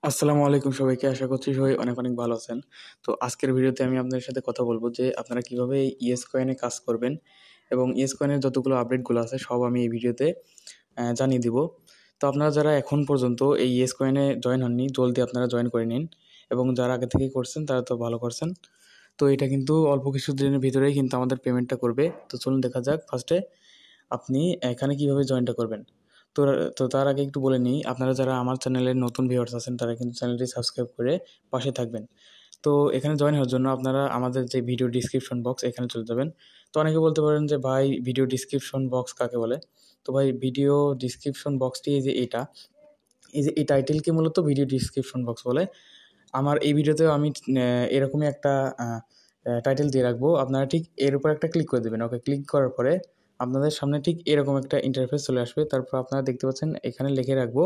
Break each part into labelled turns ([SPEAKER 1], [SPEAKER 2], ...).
[SPEAKER 1] আসসালামু আলাইকুম সবাইকে। আশা করছি সবাই অনেক অনেক ভালো আছেন। তো আজকের ভিডিওতে আমি আপনাদের সাথে কথা বলব যে আপনারা কিভাবে এই ইয়েস কয়েনে কাজ করবেন এবং ইয়েস কয়েনের যতগুলো আপডেটগুলো আছে সব আমি এই ভিডিওতে জানিয়ে দিব। তো আপনারা যারা এখন পর্যন্ত এই ইয়েস কয়েনে জয়েন হননি, জলদি আপনারা জয়েন করে নিন এবং যারা আগে থেকেই করছেন তারা তো ভালো করছেন। তো এটা কিন্তু অল্প কিছু দিনের ভিতরেই কিন্তু আমাদের পেমেন্টটা করবে। তো চলুন দেখা যাক ফার্স্টে আপনি এখানে কিভাবে জয়েনটা করবেন। তো তো তার আগে একটু বলে নিই, আপনারা যারা আমার চ্যানেলের নতুন ভিউয়ার্স আছেন তারা কিন্তু চ্যানেলটি সাবস্ক্রাইব করে পাশে থাকবেন। তো এখানে জয়েন হওয়ার জন্য আপনারা আমাদের যে ভিডিও ডিসক্রিপশন বক্স এখানে চলে যাবেন। তো অনেকে বলতে পারেন যে ভাই ভিডিও ডিসক্রিপশন বক্স কাকে বলে? তো ভাই ভিডিও ডিসক্রিপশন বক্সটি এই যে এই টাইটেলকে মূলত ভিডিও ডিসক্রিপশন বক্স বলে। আমার এই ভিডিওতেও আমি এরকমই একটা টাইটেল দিয়ে রাখবো। আপনারা ঠিক এর উপর একটা ক্লিক করে দেবেন। ওকে, ক্লিক করার পরে আপনাদের সামনে ঠিক এরকম একটা ইন্টারফেস চলে আসবে। তারপর আপনারা দেখতে পাচ্ছেন এখানে লিখে রাখবো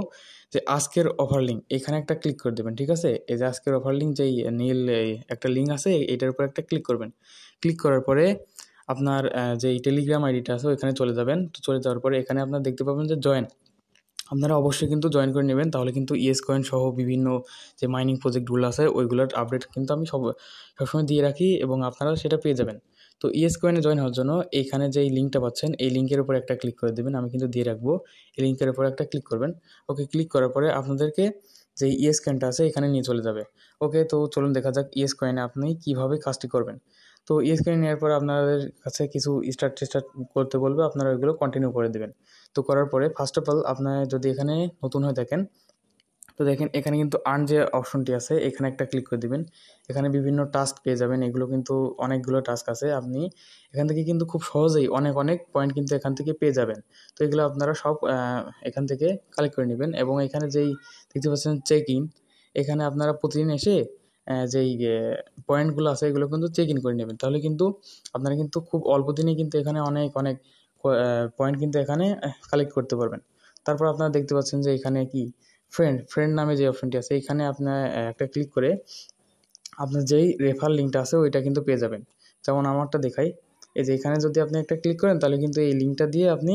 [SPEAKER 1] যে আজকের অফার লিঙ্ক, এখানে একটা ক্লিক করে দেবেন। ঠিক আছে? এই যে আজকের অফার লিঙ্ক, যেই নীল একটা লিঙ্ক আছে এটার উপর একটা ক্লিক করবেন। ক্লিক করার পরে আপনার যেই টেলিগ্রাম আইডিটা আছে ওইখানে চলে যাবেন। তো চলে যাওয়ার পরে এখানে আপনারা দেখতে পাবেন যে জয়েন। আপনারা অবশ্যই কিন্তু জয়েন করে নেবেন, তাহলে কিন্তু ইয়েস কয়েন সহ বিভিন্ন যে মাইনিং প্রজেক্টগুলো আছে ওইগুলোর আপডেট কিন্তু আমি সবসময় দিয়ে রাখি এবং আপনারা সেটা পেয়ে যাবেন। তো ইয়েস কয়েনে জয়েন হওয়ার জন্য এইখানে যেই লিঙ্কটা পাচ্ছেন এই লিঙ্কের উপর একটা ক্লিক করে দেবেন। আমি কিন্তু দিয়ে রাখবো। এই লিঙ্কের উপর একটা ক্লিক করবেন। ওকে, ক্লিক করার পরে আপনাদেরকে যে ইয়েস কয়েনটা আছে এখানে নিয়ে চলে যাবে। ওকে, তো চলুন দেখা যাক ইয়েস কয়েনে আপনি কীভাবে কাজটি করবেন। তো ইয়েস কয়েন নেওয়ার পর আপনাদের কাছে কিছু স্টার্ট করতে বলবে, আপনারা ওইগুলো কন্টিনিউ করে দেবেন। তো করার পরে ফার্স্ট অফ অল আপনার যদি এখানে নতুন হয়ে থাকেন, তো দেখেন এখানে কিন্তু আর্ন যে অপশনটি আছে এখানে একটা ক্লিক করে দিবেন। এখানে বিভিন্ন টাস্ক পেয়ে যাবেন। এগুলো কিন্তু অনেকগুলো টাস্ক আছে। আপনি এখান থেকে কিন্তু খুব সহজেই অনেক অনেক পয়েন্ট কিন্তু এখান থেকে পেয়ে যাবেন। তো এগুলো আপনারা সব এখান থেকে কালেক্ট করে নেবেন এবং এখানে যেই দেখতে পাচ্ছেন চেক ইন, এখানে আপনারা প্রতিদিন এসে যেই পয়েন্টগুলো আছে এগুলো কিন্তু চেক ইন করে নেবেন। তাহলে কিন্তু আপনারা কিন্তু খুব অল্প দিনেই কিন্তু এখানে অনেক অনেক পয়েন্ট কিন্তু এখানে কালেক্ট করতে পারবেন। তারপর আপনারা দেখতে পাচ্ছেন যে এখানে কি ফ্রেন্ড নামে যে অপশনটি আছে এখানে আপনার একটা ক্লিক করে আপনার যেই রেফার লিঙ্কটা আছে ওইটা কিন্তু পেয়ে যাবেন। যেমন আমারটা দেখাই, এই যে এখানে যদি আপনি একটা ক্লিক করেন তাহলে কিন্তু এই লিঙ্কটা দিয়ে আপনি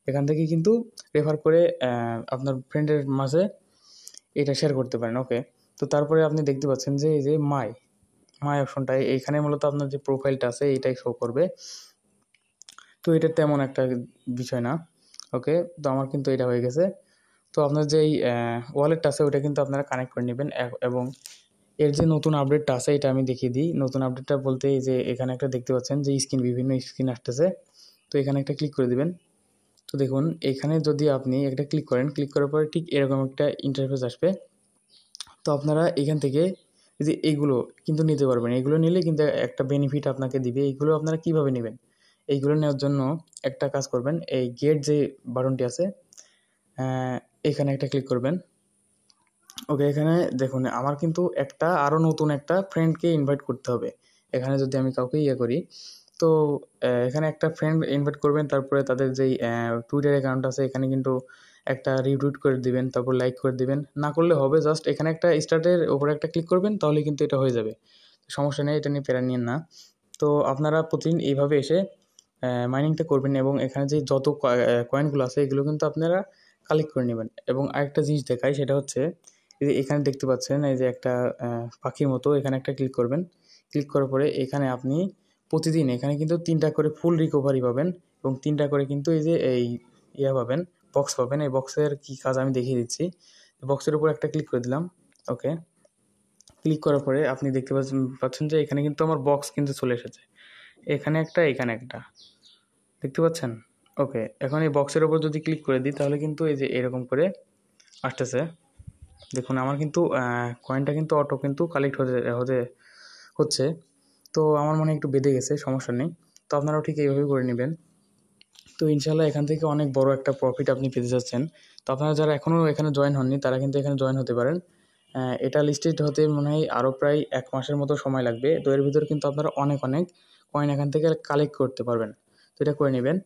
[SPEAKER 1] এখান থেকে কিন্তু রেফার করে আপনার ফ্রেন্ডের মাঝে এটা শেয়ার করতে পারেন। ওকে, তো তারপরে আপনি দেখতে পাচ্ছেন যে এই যে মাই অপশনটা এইখানে মূলত আপনার যে প্রোফাইলটা আছে এইটাই শো করবে। তো এটা তেমন একটা বিষয় না। ওকে, তো আমার কিন্তু এটা হয়ে গেছে। তো আপনার যেই ওয়ালেটটা আছে ওইটা কিন্তু আপনারা কানেক্ট করে নেবেন এবং এর যে নতুন আপডেটটা আছে এটা আমি দেখিয়ে দিই। নতুন আপডেটটা বলতে এই যে এখানে একটা দেখতে পাচ্ছেন যে বিভিন্ন স্ক্রিন আসতেছে। তো এখানে একটা ক্লিক করে দিবেন। তো দেখুন এখানে যদি আপনি একটা ক্লিক করেন, ক্লিক করার পরে ঠিক এরকম একটা ইন্টারফেস আসবে। তো আপনারা এখান থেকে যে এইগুলো কিন্তু নিতে পারবেন। এগুলো নিলে কিন্তু একটা বেনিফিট আপনাকে দিবে। এইগুলো আপনারা কীভাবে নেবেন? এইগুলো নেওয়ার জন্য একটা কাজ করবেন, এই গেট যে বাটনটি আছে এখানে একটা ক্লিক করবেন। ওকে, এখানে দেখুন আমার কিন্তু আরও নতুন একটা ফ্রেন্ডকে ইনভাইট করতে হবে। এখানে যদি আমি কাউকে করি, তো এখানে একটা ফ্রেন্ড ইনভাইট করবেন। তারপরে তাদের যেই টুইটার অ্যাকাউন্ট আছে এখানে কিন্তু একটা রিটুইট করে দিবেন, তারপর লাইক করে দিবেন। না করলে হবে, জাস্ট এখানে একটা স্টার্টের ওপরে একটা ক্লিক করবেন, তাহলে কিন্তু এটা হয়ে যাবে। সমস্যা নেই, এটা নিয়ে প্যারা নিয়েন না। তো আপনারা প্রতিদিন এইভাবে এসে মাইনিংটা করবেন এবং এখানে যে যত কয়েনগুলো আছে এগুলো কিন্তু আপনারা কালেক্ট করে নেবেন। এবং আরেকটা জিনিস দেখাই, সেটা হচ্ছে এই যে এখানে দেখতে পাচ্ছেন এই যে একটা পাখির মতো, এখানে একটা ক্লিক করবেন। ক্লিক করার পরে এখানে আপনি প্রতিদিন এখানে কিন্তু 3টা করে ফুল রিকভারি পাবেন এবং 3টা করে কিন্তু এই যে এই পাবেন, বক্স পাবেন। এই বক্সের কী কাজ আমি দেখিয়ে দিচ্ছি। বক্সের উপর একটা ক্লিক করে দিলাম। ওকে, ক্লিক করার পরে আপনি দেখতে পাচ্ছেন যে এখানে কিন্তু আমার বক্স কিন্তু চলে এসেছে। এখানে একটা, এখানে একটা, দেখতে পাচ্ছেন? ওকে, এখন এই বক্সের ওপর যদি ক্লিক করে দিই তাহলে কিন্তু এই যে এরকম করে আসতেছে। দেখুন আমার কিন্তু কয়েনটা কিন্তু অটো কিন্তু কালেক্ট হচ্ছে। তো আমার মনে একটু বেঁধে গেছে, সমস্যা নেই। তো আপনারাও ঠিক এইভাবেই করে নেবেন। তো ইনশাল্লাহ এখান থেকে অনেক বড় একটা প্রফিট আপনি পেতে যাচ্ছেন। তো আপনারা যারা এখনও এখানে জয়েন হননি তারা কিন্তু এখানে জয়েন হতে পারেন। এটা লিস্টেড হতে মনে হয় আরও প্রায় 1 মাসের মতো সময় লাগবে। তো এর ভিতরে কিন্তু আপনারা অনেক অনেক কয়েন এখান থেকে কালেক্ট করতে পারবেন। তো এটা করে নেবেন।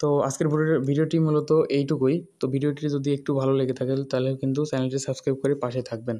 [SPEAKER 1] তো আজকের ভিডিওটি মূলত এইটুকুই। তো ভিডিওটি যদি একটু ভালো লেগে থাকে তাহলে কিন্তু চ্যানেলটি সাবস্ক্রাইব করে পাশে থাকবেন।